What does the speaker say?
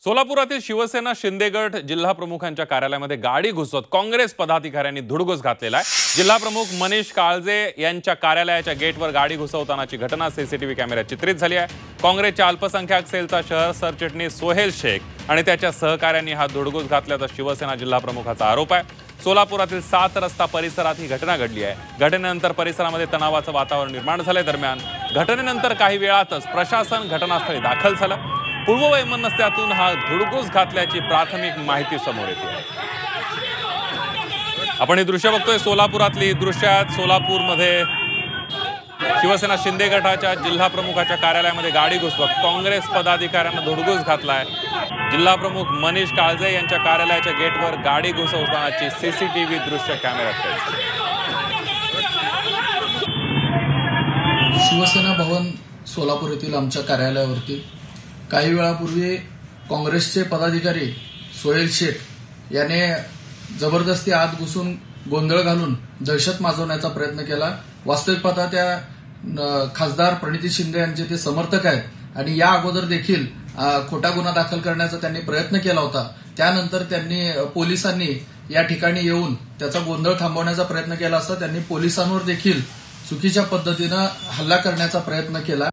सोलापुरातील शिवसेना शिंदेगड जिल्हा प्रमुखांच्या कार्यालयामध्ये गाडी घुसवत काँग्रेस पदाधिकाऱ्यांनी धुडगूस घातलेला आहे। जिल्हा प्रमुख मनीष काळजे यांच्या कार्यालयाच्या गेटवर गाडी घुसवतानाची घटना सीसीटीव्ही कॅमेऱ्यात चित्रित झाली आहे। काँग्रेसच्या अल्पसंख्याक सेलचा शहर सरचिटणीस सोहेल शेख आणि त्याच्या सहकाऱ्यांनी हा धुडगूस घातल्याचा शिवसेना जिल्हा प्रमुखाचा आरोप आहे। सोलापुरातील 7 रस्ता परिसरात ही घटना घडली आहे। घटनेनंतर परिसरामध्ये तणावाचं वातावरण निर्माण झाले। दरम्यान घटनेनंतर काही वेळातच प्रशासन घटनास्थळी दाखल झालं। पूर्ववैमनस्यातून हा धुडगूस घातल्याची प्राथमिक माहिती समोर येते। आपण ही दृश्य बघतोय, सोलापुरातली दृश्य आहेत। सोलापूरमध्ये शिवसेना शिंदे गटाच्या जिल्हा प्रमुखाच्या कार्यालयामध्ये गाडी घुसवत काँग्रेस पदाधिकाऱ्यांना धुडगूस घातलाय। जिल्हा प्रमुख मनीष काळजे यांच्या कार्यालयाच्या गेटवर गाडी घुसवतानाची सीसीटीव्ही दृश्य कॅमेऱ्यात कैद। शिवसेना भवन सोलापूर येथील आमच्या कार्यालयावरती काही वेळापूर्वी काँग्रेसचे पदाधिकारी सोहेल शेख याने जबरदस्ती आत घुसून गोंधळ घालून दहशत माजवण्याचा प्रयत्न केला। वास्तविक पाहता त्या खासदार प्रणिती शिंदे यांचे ते समर्थक आहेत आणि या अगोदर देखील खोटा गुन्हा दाखल करण्याचा त्यांनी प्रयत्न केला होता। त्यानंतर त्यांनी पोलिसांनी या ठिकाणी येऊन त्याचा गोंधळ थांबवण्याचा प्रयत्न केला असता त्यांनी पोलिसांवर देखील चुकीच्या पद्धतीनं हल्ला करण्याचा प्रयत्न केला।